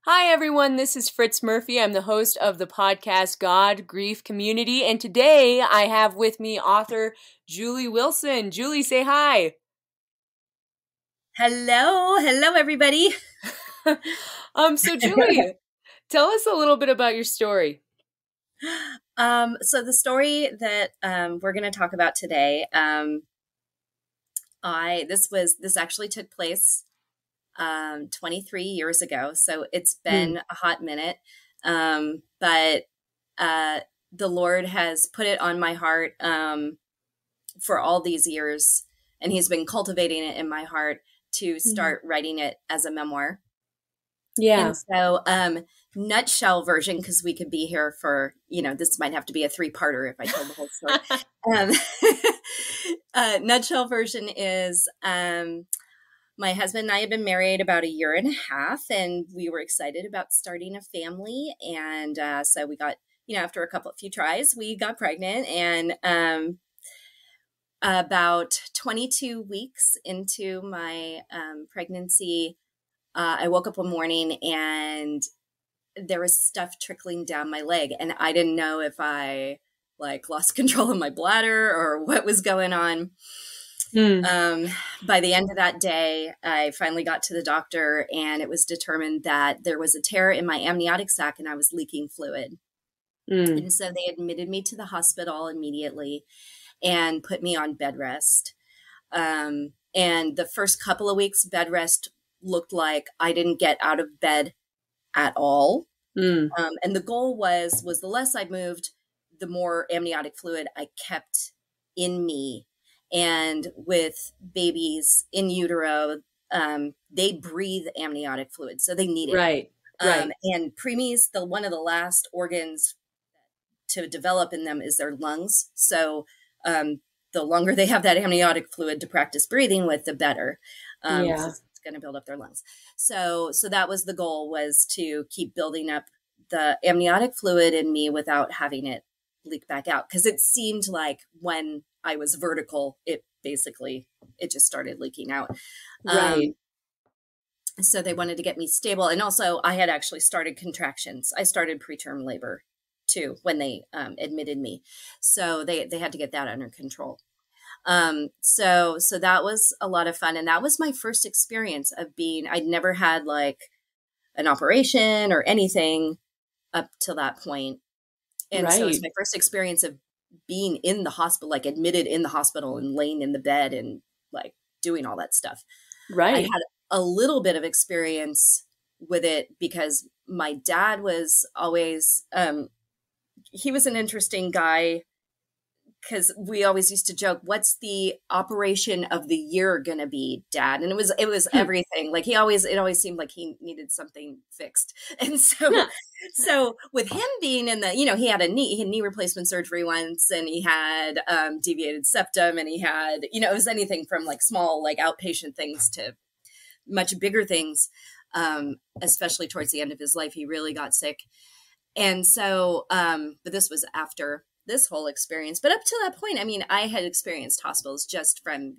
Hi, everyone. This is Fritz Murphy. I'm the host of the podcast God, Grief, Community. And today I have with me author Julee Wilson. Julee, say hi. Hello. Hello, everybody. So Julee, tell us a little bit about your story. So the story that we're going to talk about today, this actually took place 23 years ago. So it's been a hot minute. But the Lord has put it on my heart for all these years, and He's been cultivating it in my heart to start writing it as a memoir. Yeah. And so, nutshell version, because we could be here for, this might have to be a 3-parter if I told the whole story. Nutshell version is, my husband and I had been married about 1.5 years, and we were excited about starting a family. And so we got, after a few tries, we got pregnant. And about 22 weeks into my pregnancy, I woke up one morning and there was stuff trickling down my leg. And I didn't know if I lost control of my bladder or what was going on. By the end of that day, I finally got to the doctor, and it was determined that there was a tear in my amniotic sac and I was leaking fluid. And so they admitted me to the hospital immediately and put me on bed rest. And the first couple of weeks, bed rest looked like I didn't get out of bed at all. And the goal was the less I moved, the more amniotic fluid I kept in me. And with babies in utero, they breathe amniotic fluid, so they need it. Right. And preemies, one of the last organs to develop in them is their lungs. So the longer they have that amniotic fluid to practice breathing with, the better. It's going to build up their lungs. So that was the goal, was to keep building up the amniotic fluid in me without having it leak back out. Because it seemed like when I was vertical, it just started leaking out. Right. So they wanted to get me stable. And also I had actually started contractions. I started preterm labor too when they admitted me. So they had to get that under control. So that was a lot of fun. And that was my first experience of I'd never had an operation or anything up till that point. And so it was my first experience of being in the hospital, admitted in the hospital and laying in the bed and doing all that stuff. Right. I had a little bit of experience with it because my dad was always, he was an interesting guy, because we always used to joke, what's the operation of the year going to be, Dad? And it was everything. It always seemed like he needed something fixed. And so with him being in he had knee replacement surgery once, and he had deviated septum, and he had, it was anything from small, outpatient things to much bigger things. Especially towards the end of his life, he really got sick. And so, but this was after this whole experience. But up to that point, I had experienced hospitals just from,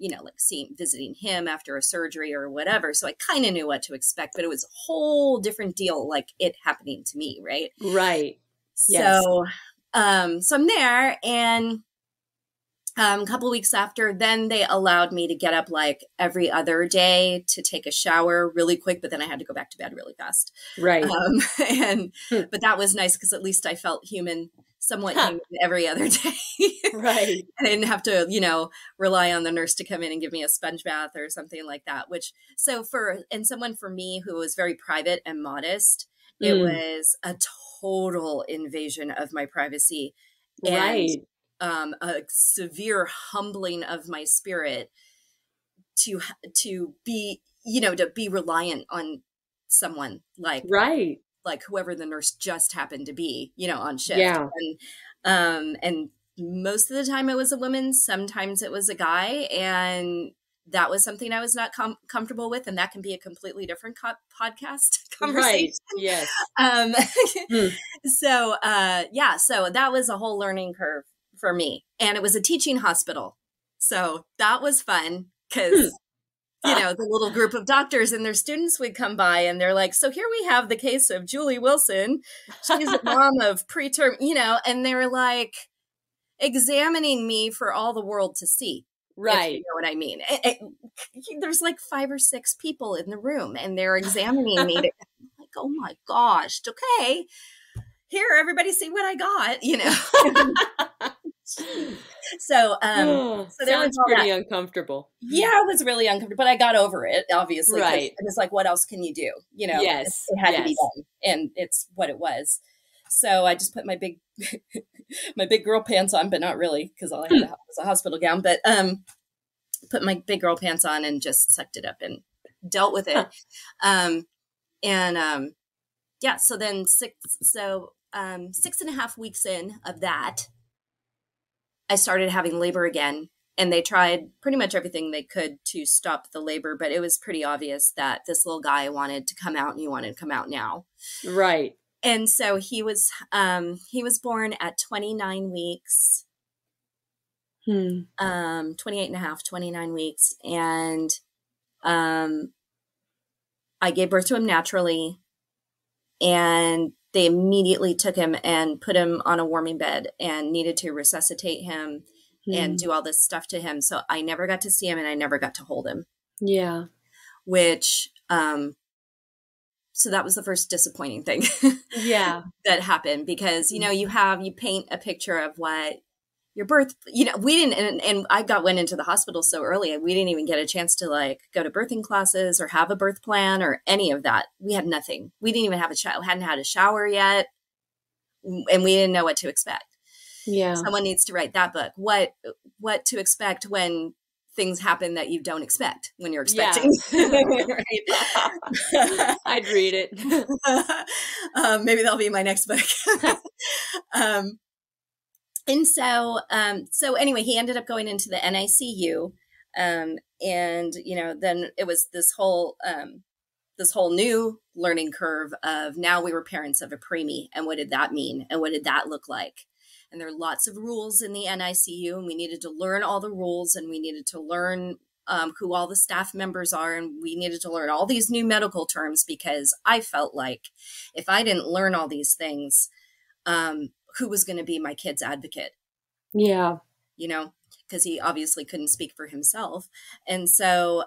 visiting him after a surgery or whatever. So I kind of knew what to expect, but it was a whole different deal, it happening to me. Right. Right. So, so I'm there, and a couple of weeks after, then they allowed me to get up every other day to take a shower really quick, but then I had to go back to bed really fast. Right. But that was nice, because at least I felt somewhat human every other day. Right. I didn't have to, rely on the nurse to come in and give me a sponge bath or something like that, someone for me who was very private and modest, it was a total invasion of my privacy. Right. And a severe humbling of my spirit to be, to be reliant on someone whoever the nurse just happened to be, on shift. Yeah. And most of the time it was a woman, sometimes it was a guy, and that was something I was not comfortable with, and that can be a completely different podcast conversation. Right. Yes. So that was a whole learning curve for me, and it was a teaching hospital, so that was fun, because the little group of doctors and their students would come by and they're like, so here we have the case of Julee Wilson. She's a mom of preterm, and they're like examining me for all the world to see. Right. If you know what I mean. There's like 5 or 6 people in the room and they're examining me. I'm like, oh my gosh. Okay. Here, everybody see what I got, So, so there sounds pretty uncomfortable. Yeah, it was really uncomfortable, but I got over it, obviously. Right. It was like, what else can you do? Yes. It had to be done, and it's what it was. So I just put my big, my big girl pants on, but not really, because all I had was a hospital gown. But put my big girl pants on and just sucked it up and dealt with it. Yeah. So then 6.5 weeks in of that, I started having labor again, and they tried pretty much everything they could to stop the labor, but it was pretty obvious that this little guy wanted to come out, and he wanted to come out now. Right. And so he was born at 29 weeks, 28 and a half, 29 weeks. And I gave birth to him naturally, and they immediately took him and put him on a warming bed and needed to resuscitate him and do all this stuff to him. So I never got to see him and I never got to hold him. Yeah. Which, so that was the first disappointing thing. Yeah. That happened because, you paint a picture of what your birth, we didn't, and I went into the hospital so early, we didn't even get a chance to go to birthing classes or have a birth plan or any of that. We had nothing. We didn't even have hadn't had a shower yet. And we didn't know what to expect. Yeah. Someone needs to write that book. What to expect when things happen that you don't expect when you're expecting. Yeah. I'd read it. Maybe that'll be my next book. And so anyway, he ended up going into the NICU. And, then it was this whole new learning curve of now we were parents of a preemie. And what did that mean? And what did that look like? And there are lots of rules in the NICU, and we needed to learn all the rules, and we needed to learn who all the staff members are. And we needed to learn all these new medical terms because I felt like if I didn't learn all these things, who was going to be my kid's advocate? Yeah. Because he obviously couldn't speak for himself. And so,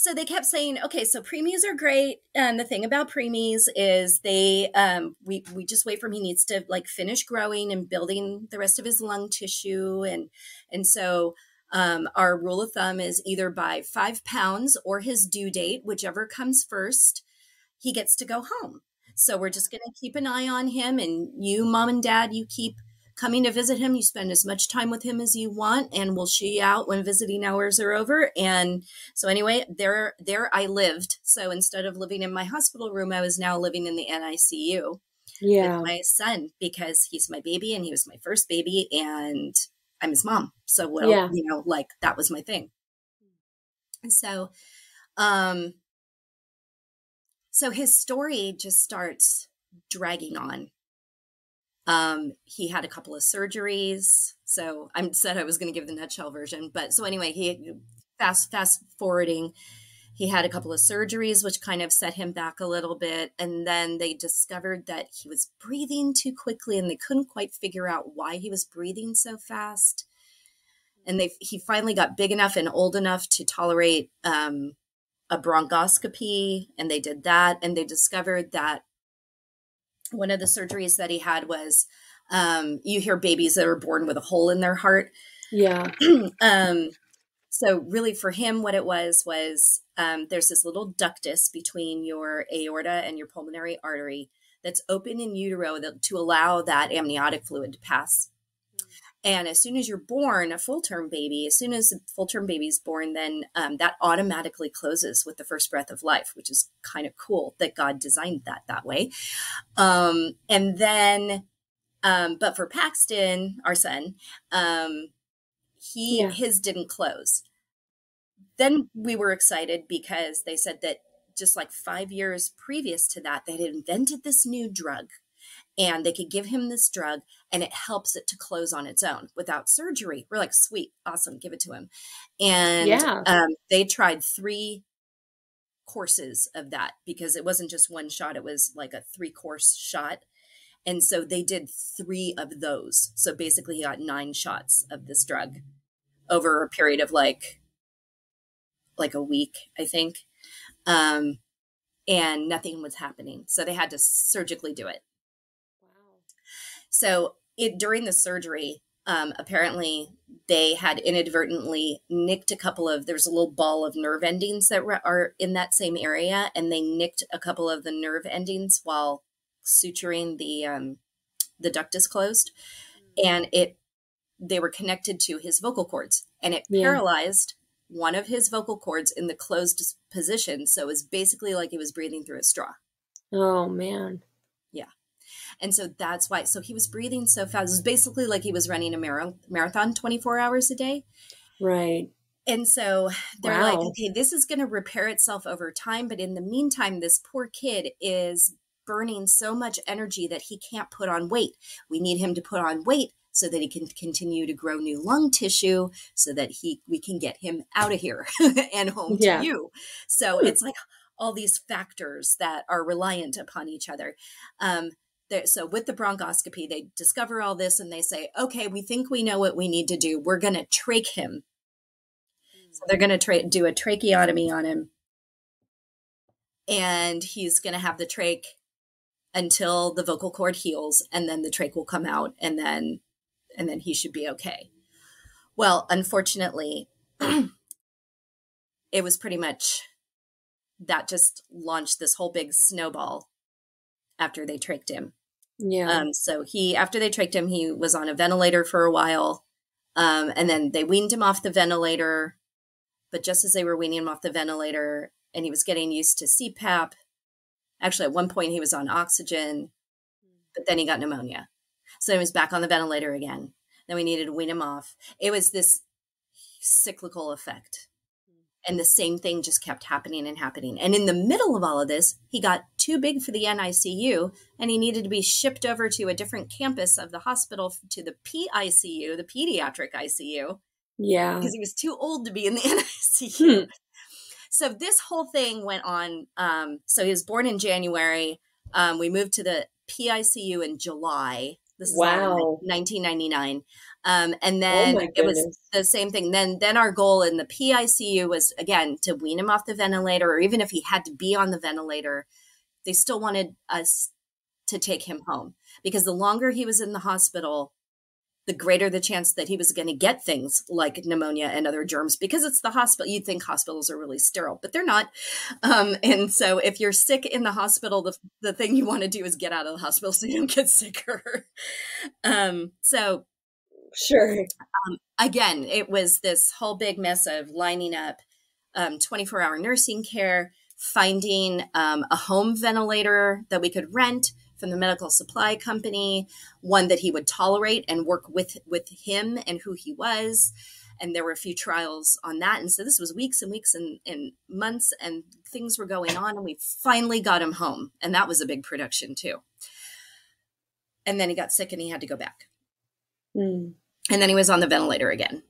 so they kept saying, okay, so preemies are great. And the thing about preemies is we just wait for him. He needs to finish growing and building the rest of his lung tissue. And so, our rule of thumb is either by 5 pounds or his due date, whichever comes first, he gets to go home. So we're just going to keep an eye on him, and you, mom and dad, you keep coming to visit him. You spend as much time with him as you want, and we'll shoo you out when visiting hours are over. And so anyway, there I lived. So instead of living in my hospital room, I was now living in the NICU with my son, because he's my baby and he was my first baby and I'm his mom. So that was my thing. And so, so his story just starts dragging on. He had a couple of surgeries. So I said I was going to give the nutshell version, but so anyway, he fast forwarding, he had a couple of surgeries, which kind of set him back a little bit. And then they discovered that he was breathing too quickly and they couldn't quite figure out why he was breathing so fast. And he finally got big enough and old enough to tolerate, a bronchoscopy, and they did that, and they discovered that one of the surgeries that he had was, you hear babies that are born with a hole in their heart. Yeah. So really for him, what it was, there's this little ductus between your aorta and your pulmonary artery that's open in utero to allow that amniotic fluid to pass. And as soon as you're born, as soon as a full-term baby is born, then that automatically closes with the first breath of life, which is kind of cool that God designed that way. And then, but for Paxton, our son, his didn't close. Then we were excited because they said that just 5 years previous to that, they had invented this new drug and they could give him this drug and it helps it to close on its own without surgery. We're like, sweet, awesome, give it to him. And Yeah. they tried 3 courses of that because it wasn't just one shot. It was like a 3-course shot. And so they did 3 of those. So basically he got 9 shots of this drug over a period of like a week, I think. And nothing was happening. So they had to surgically do it. Wow. So during the surgery, apparently they had inadvertently nicked a couple of, there's a little ball of nerve endings that are in that same area. And they nicked a couple of the nerve endings while suturing the ductus closed. And they were connected to his vocal cords, and it paralyzed one of his vocal cords in the closed position. So it was basically like he was breathing through a straw. Oh, man. Yeah. And so that's why. So he was breathing so fast. It was basically like he was running a marathon 24 hours a day. Right. And so they're like, okay, this is going to repair itself over time. But in the meantime, this poor kid is burning so much energy that he can't put on weight. We need him to put on weight so that he can continue to grow new lung tissue so that we can get him out of here and home to you. So it's like all these factors that are reliant upon each other. So with the bronchoscopy, they discover all this and they say, okay, we think we know what we need to do. We're going to trach him. So they're going to do a tracheotomy on him. And he's going to have the trach until the vocal cord heals, and then the trach will come out, and then he should be okay. Well, unfortunately, it was pretty much that just launched this whole big snowball after they trached him. Yeah. So after they trached him, he was on a ventilator for a while. And then they weaned him off the ventilator. But just as they were weaning him off the ventilator and he was getting used to CPAP, actually at one point he was on oxygen, but then he got pneumonia. So he was back on the ventilator again. Then we needed to wean him off. It was this cyclical effect. And the same thing just kept happening and happening. And in the middle of all of this, he got too big for the NICU and he needed to be shipped over to a different campus of the hospital to the PICU, the pediatric ICU. Yeah. Because he was too old to be in the NICU. So this whole thing went on. So he was born in January. We moved to the PICU in July. This is all in 1999. And then it was the same thing. Then our goal in the PICU was, again, to wean him off the ventilator, or even if he had to be on the ventilator, they still wanted us to take him home. Because the longer he was in the hospital, the greater the chance that he was going to get things like pneumonia and other germs, because it's the hospital. You'd think hospitals are really sterile, but they're not. And so if you're sick in the hospital, the thing you want to do is get out of the hospital so you don't get sicker. So sure. Again, it was this whole big mess of lining up 24-hour nursing care, finding a home ventilator that we could rent from the medical supply company, one that he would tolerate and work with him and who he was. And there were a few trials on that. And so this was weeks and weeks and months, and things were going on, and we finally got him home. And that was a big production too. And then he got sick and he had to go back. And then he was on the ventilator again.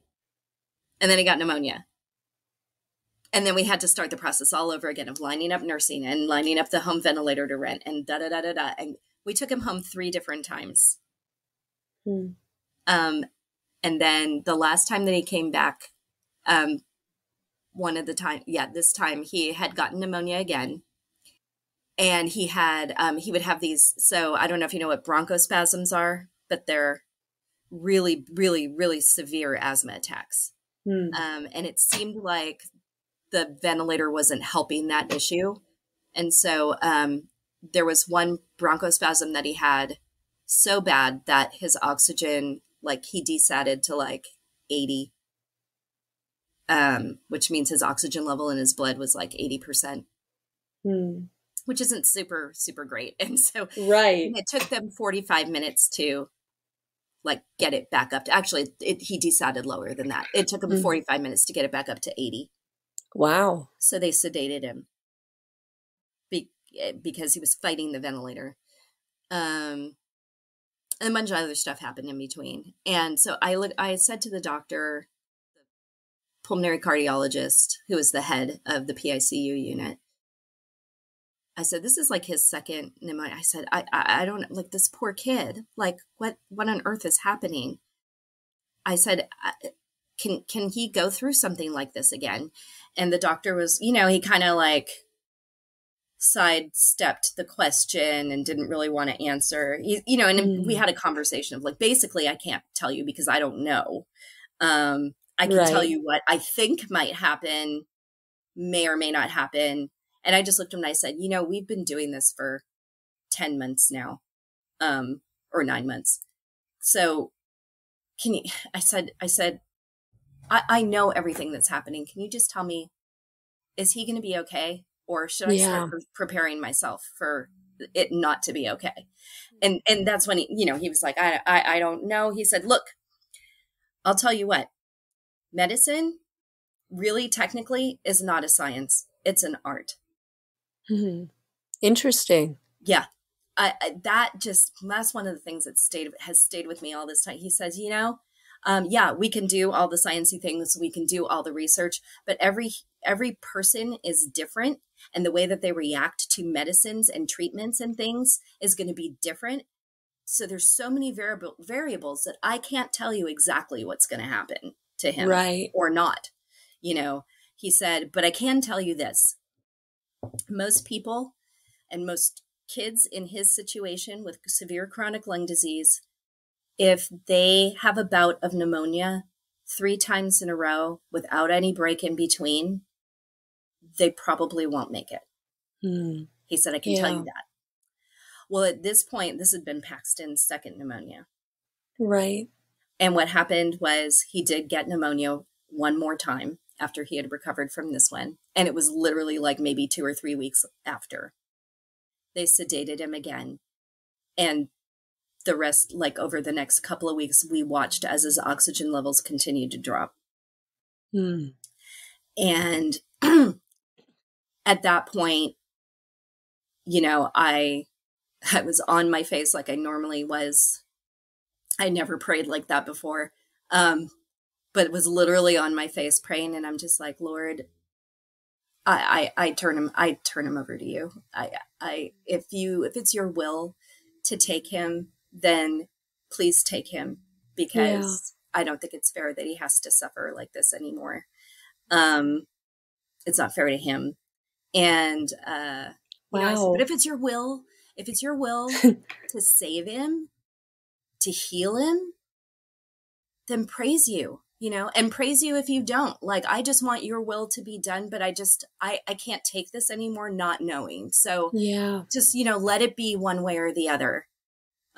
And then he got pneumonia. And then we had to start the process all over again of lining up nursing and lining up the home ventilator to rent and da-da-da-da-da. And we took him home 3 different times. And then the last time that he came back, this time he had gotten pneumonia again. And he would have these, so I don't know if you know what bronchospasms are, but they're really, really, really severe asthma attacks. And it seemed like the ventilator wasn't helping that issue. And so there was one bronchospasm that he had so bad that his oxygen, like he desatted to like 80, which means his oxygen level in his blood was like 80%, which isn't super, super great. And so it took them 45 minutes to like get it back up to, actually he desatted lower than that. It took him 45 minutes to get it back up to 80. Wow. So they sedated him because he was fighting the ventilator. And a bunch of other stuff happened in between. And so I said to the doctor, the pulmonary cardiologist, who was the head of the PICU unit, I said, this is like his second pneumonia. I said, I don't, like, this poor kid, like, what on earth is happening? I said, can he go through something like this again? And the doctor was, he kind of like sidestepped the question and didn't really want to answer. And we had a conversation of like, basically, I can't tell you because I don't know. I can tell you what I think might happen, may or may not happen. And I just looked at him and I said, we've been doing this for 10 months now, or 9 months. So I said, I know everything that's happening. Can you just tell me, is he going to be okay? Or should I start preparing myself for it not to be okay? And that's when he was like, I don't know. He said, look, I'll tell you what, medicine really technically is not a science. It's an art. Mm-hmm. Interesting. Yeah. That's one of the things that has stayed with me all this time. He says, we can do all the sciencey things. We can do all the research, but every person is different. And the way that they react to medicines and treatments and things is going to be different. So there's so many variables that I can't tell you exactly what's going to happen to him or not. He said, but I can tell you this. Most people and most kids in his situation with severe chronic lung disease, if they have a bout of pneumonia 3 times in a row without any break in between, they probably won't make it. He said, I can tell you that. Well, at this point, this had been Paxton's second pneumonia. Right. And what happened was he did get pneumonia one more time after he had recovered from this one. And it was literally like maybe 2 or 3 weeks after. They sedated him again. And the rest, like over the next couple of weeks, we watched as his oxygen levels continued to drop. And at that point, I was on my face like I normally was. I never prayed like that before. But it was literally on my face praying. And I'm just like, Lord, I turn him over to you. If it's your will to take him, then please take him, because I don't think it's fair that he has to suffer like this anymore. It's not fair to him. And, I said, but if it's your will to save him, to heal him, then praise you, and praise you if you don't. Like, I just want your will to be done, but I can't take this anymore not knowing. So just, let it be one way or the other.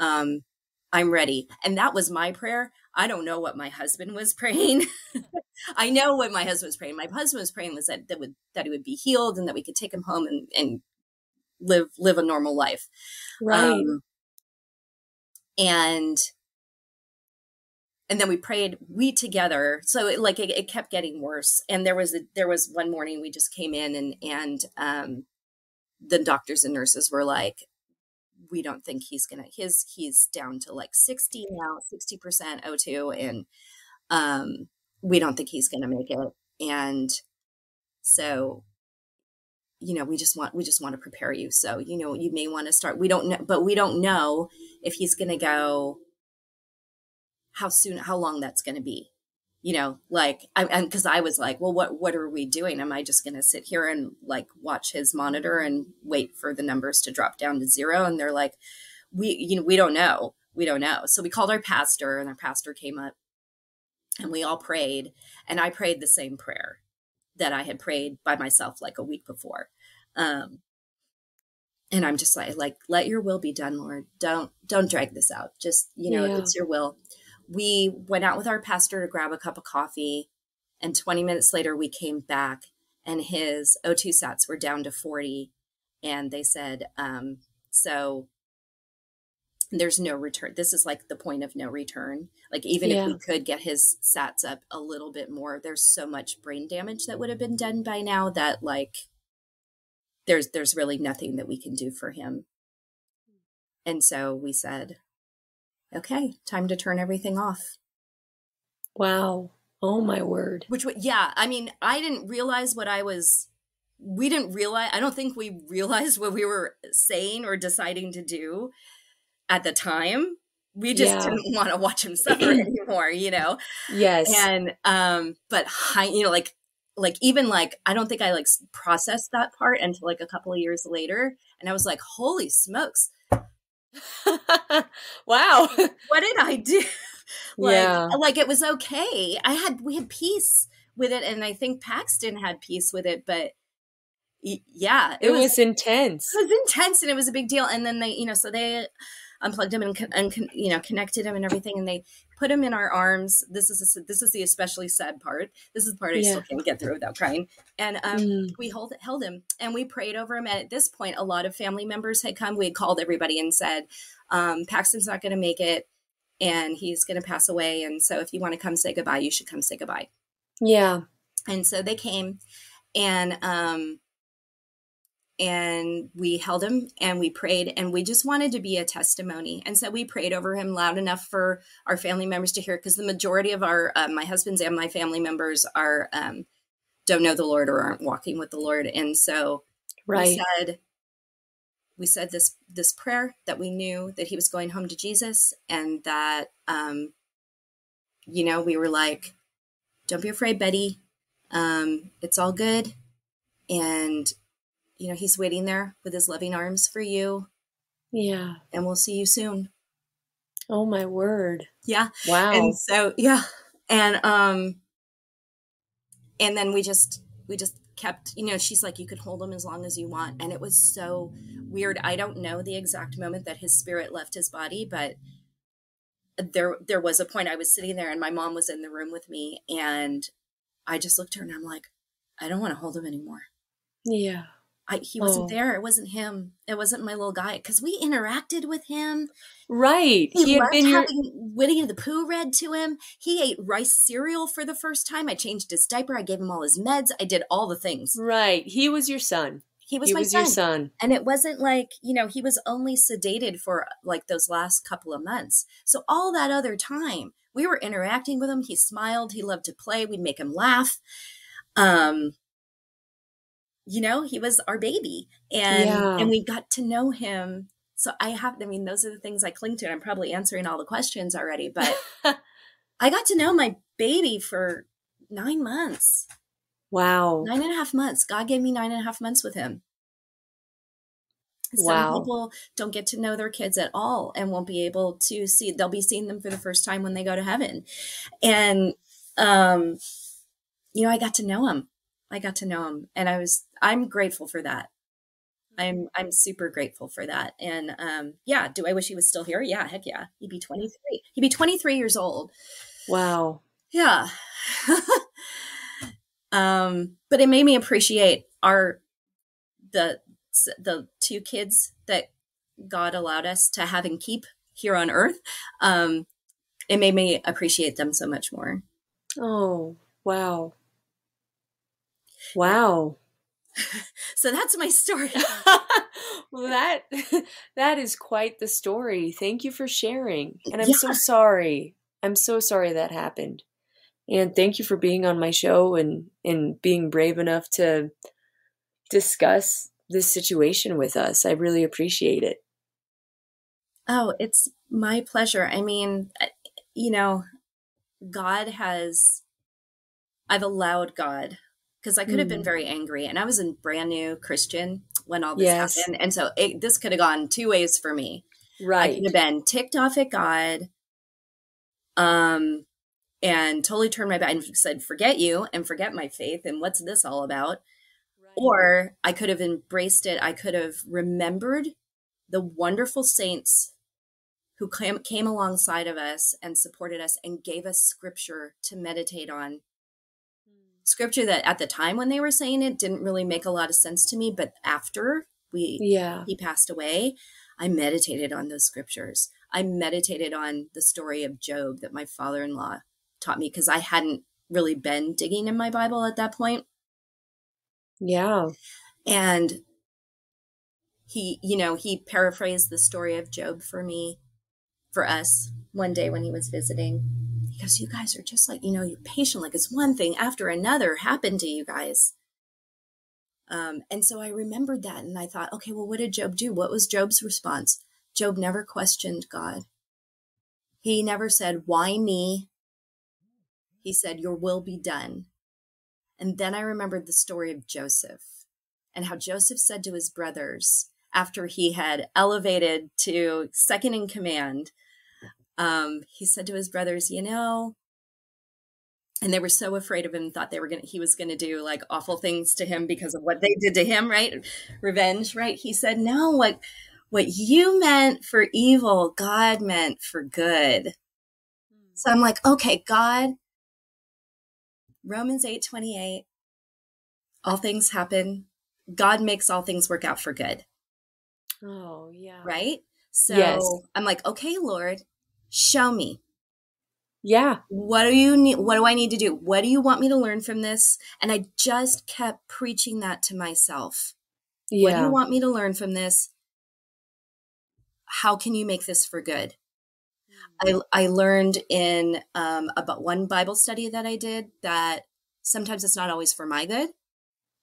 I'm ready. And that was my prayer. I don't know what my husband was praying. I know what my husband was praying. My husband was praying was that he would be healed and that we could take him home and live a normal life. Right. And then we prayed, together. So it kept getting worse. And there was one morning we just came in and the doctors and nurses were like, we don't think he's down to like 60 now, 60% O2. And we don't think he's going to make it. And so, we just want to prepare you. So, you may want to start, we don't know, but we don't know if he's going to go, how long that's going to be, because I was like, well, what are we doing? Am I just going to sit here and like watch his monitor and wait for the numbers to drop down to 0? And they're like, we don't know. So we called our pastor, and our pastor came up and we all prayed, and I prayed the same prayer that I had prayed by myself like a week before. And I'm just like, let your will be done, Lord. Don't drag this out. Just, if it's your will. We went out with our pastor to grab a cup of coffee, and 20 minutes later we came back and his O2 sats were down to 40. And they said, so there's no return. This is like the point of no return. Like, even if we could get his sats up a little bit more, there's so much brain damage that would have been done by now that like, there's really nothing that we can do for him. And so we said, okay, time to turn everything off. Wow. Oh my word. Yeah, I mean, I didn't realize we didn't realize, I don't think we realized what we were saying or deciding to do at the time. We just Yeah. didn't want to watch him suffer anymore, Yes. And, but even like, I don't think I like processed that part until like a couple of years later. And I was like, holy smokes. Wow. What did I do? Yeah. Like it was okay. We had peace with it. And I think Paxton had peace with it, but yeah, It was intense. It was intense and it was a big deal. And then they, so they unplugged him and connected him and everything. And they put him in our arms. This is the especially sad part. This is the part I still can't get through without crying. And we held him and we prayed over him. And at this point, a lot of family members had come. We had called everybody and said, Paxton's not going to make it and he's going to pass away. And so if you want to come say goodbye, you should come say goodbye. Yeah. And so they came and we held him and we prayed and we just wanted to be a testimony. And so we prayed over him loud enough for our family members to hear, because the majority of our, my husband's and my family members are, don't know the Lord or aren't walking with the Lord. And so we said this prayer that we knew that he was going home to Jesus, and that, we were like, don't be afraid, Betty. It's all good. And, he's waiting there with his loving arms for you. Yeah. And we'll see you soon. Oh my word. Yeah. Wow. And so, yeah. And then we just kept, she's like, you could hold him as long as you want. And it was so weird. I don't know the exact moment that his spirit left his body, but there was a point I was sitting there and my mom was in the room with me, and I just looked at her and I'm like, I don't want to hold him anymore. Yeah. He wasn't there. It wasn't him. It wasn't my little guy. Because we interacted with him. Right. He had been having Winnie the Pooh read to him. He ate rice cereal for the first time. I changed his diaper. I gave him all his meds. I did all the things. Right. He was your son. He was your son. And it wasn't like, he was only sedated for like those last couple of months. So all that other time, we were interacting with him. He smiled. He loved to play. We'd make him laugh. He was our baby, and we got to know him. So those are the things I cling to. I'm probably answering all the questions already, but I got to know my baby for 9 months. Wow. 9.5 months. God gave me 9.5 months with him. Some people don't get to know their kids at all and won't be able to they'll be seeing them for the first time when they go to heaven. And, I got to know him. And I'm grateful for that. I'm super grateful for that. And, do I wish he was still here? Yeah. Heck yeah. He'd be 23. He'd be 23 years old. Wow. Yeah. But it made me appreciate the 2 kids that God allowed us to have and keep here on earth. It made me appreciate them so much more. Oh, wow. Wow. So that's my story. Well, that is quite the story. Thank you for sharing. And I'm so sorry. I'm so sorry that happened. And thank you for being on my show and being brave enough to discuss this situation with us. I really appreciate it. Oh, it's my pleasure. I mean, I've allowed God, because I could have been very angry, and I was a brand new Christian when all this happened. And so this could have gone 2 ways for me. Right. I could have been ticked off at God, and totally turned my back and said, forget you and forget my faith. And what's this all about? Right. Or I could have embraced it. I could have remembered the wonderful saints who came alongside of us and supported us and gave us scripture to meditate on. Scripture that at the time when they were saying it didn't really make a lot of sense to me, but after he passed away, I meditated on those scriptures. I meditated on the story of Job that my father-in-law taught me, because I hadn't really been digging in my Bible at that point. Yeah. And he paraphrased the story of Job for us one day when he was visiting. He goes, you guys are just like, you're patient, like it's one thing after another happened to you guys. And so I remembered that, and I thought, okay, well, what did Job do? What was Job's response? Job never questioned God. He never said, why me? He said, your will be done. And then I remembered the story of Joseph and how Joseph said to his brothers, after he had elevated to second in command, he said to his brothers, and they were so afraid of him, thought he was going to do like awful things to him because of what they did to him, right? Revenge, right? He said, no, what you meant for evil, God meant for good. So I'm like, okay, God, Romans 8:28, all things happen. God makes all things work out for good. Oh, yeah. Right? So yes. I'm like, okay, Lord, show me. Yeah. What do you need? What do I need to do? What do you want me to learn from this? And I just kept preaching that to myself. Yeah. What do you want me to learn from this? How can you make this for good? I learned in about one Bible study that I did that sometimes it's not always for my good.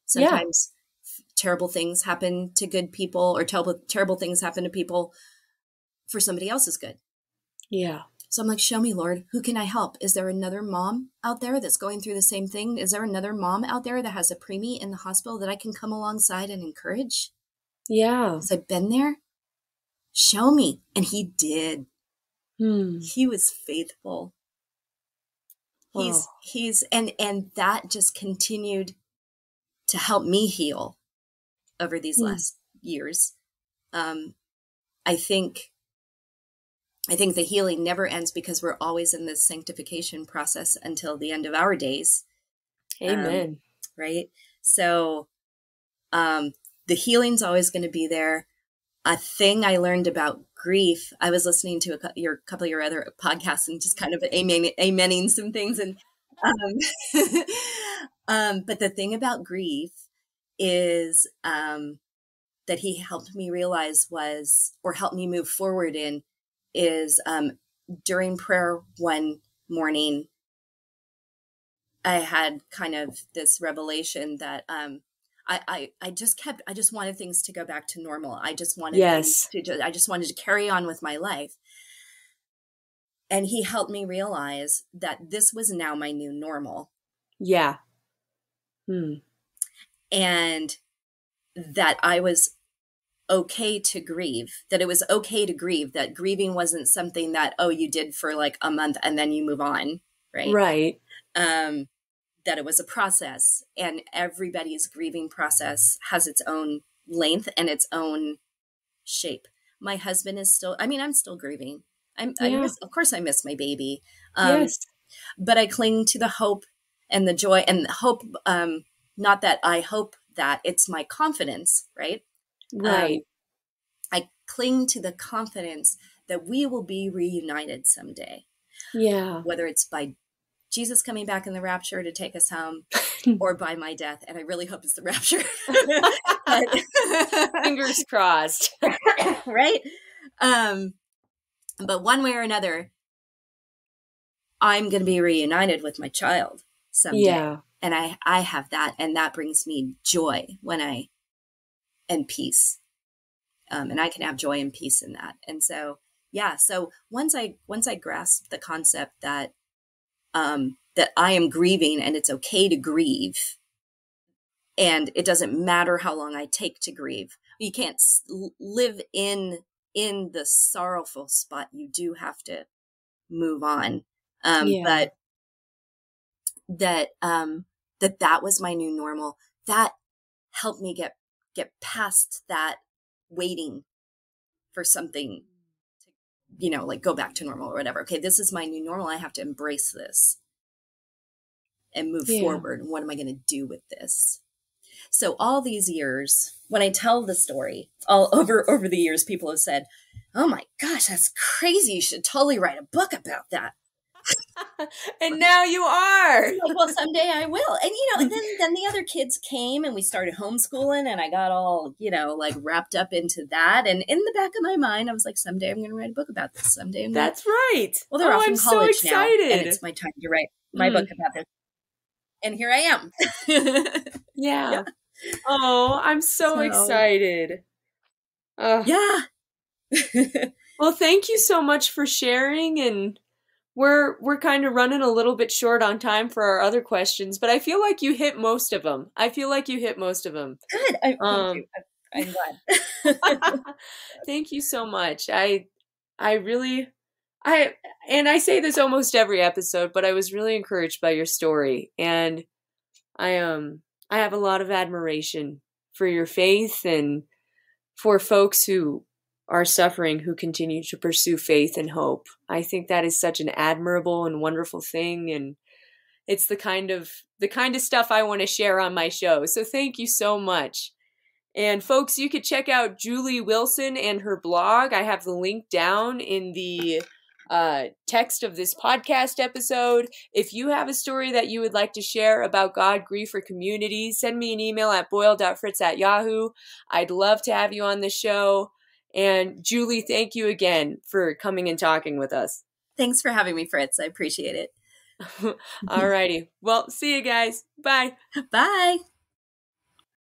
Sometimes terrible things happen to good people, or terrible things happen to people for somebody else's good. Yeah. So I'm like, show me, Lord, who can I help? Is there another mom out there that's going through the same thing? Is there another mom out there that has a preemie in the hospital that I can come alongside and encourage? Yeah. Because I've been there. Show me. And he did. He was faithful. And that just continued to help me heal over these last years. I think the healing never ends because we're always in this sanctification process until the end of our days. Amen. Right? So the healing's always going to be there. A thing I learned about grief, I was listening to a couple of your other podcasts and just kind of amening some things. And but the thing about grief is that he helped me realize or helped me move forward in, is during prayer one morning, I had kind of this revelation that I just wanted things to go back to normal. I just wanted I just wanted to carry on with my life. And he helped me realize that this was now my new normal. Yeah. And that I was okay to grieve, that it was okay to grieve, that grieving wasn't something that, you did for like a month and then you move on. Right. Right. That it was a process, and everybody's grieving process has its own length and its own shape. My husband is still, I'm still grieving. Of course I miss my baby. Yes. But I cling to the hope and the joy and the hope. Not that I hope that, it's my confidence, right? Right. I cling to the confidence that we will be reunited someday. Yeah. Whether it's by Jesus coming back in the rapture to take us home, or by my death. And I really hope it's the rapture. Fingers crossed. Right? But one way or another, I'm going to be reunited with my child someday. Yeah. And I have that. And that brings me joy and peace. And I can have joy and peace in that. And so, so once I grasped the concept that I am grieving and it's okay to grieve, and it doesn't matter how long I take to grieve. You can't live in the sorrowful spot. You do have to move on. But that was my new normal. That helped me get past that waiting for something to, like go back to normal or whatever. Okay, this is my new normal. I have to embrace this and move forward. What am I going to do with this? So all these years, when I tell the story, all over the years, people have said, "Oh my gosh, that's crazy. You should totally write a book about that." And now you are. Like, well, someday I will. And, and then the other kids came and we started homeschooling and I got all, like wrapped up into that. And in the back of my mind, I was like, someday I'm going to write a book about this. Someday I'm That's right. Well, they're off in college so now. excited. And it's my time to write my book about this. And here I am. Yeah. Oh, I'm so excited. Yeah. Well, thank you so much for sharing, and we're kind of running a little bit short on time for our other questions, but I feel like you hit most of them. Good. Thank you. I'm glad. Thank you so much. I say this almost every episode, but I was really encouraged by your story, and I have a lot of admiration for your faith and for folks who are suffering who continue to pursue faith and hope. I think that is such an admirable and wonderful thing, and it's the kind of stuff I want to share on my show. So thank you so much. And folks, you could check out Julee Wilson and her blog. I have the link down in the text of this podcast episode. If you have a story that you would like to share about God, grief, or community, send me an email at boyle.fritz@yahoo. I'd love to have you on the show. And Julee, thank you again for coming and talking with us. Thanks for having me, Fritz. I appreciate it. All righty. Well, see you guys. Bye. Bye.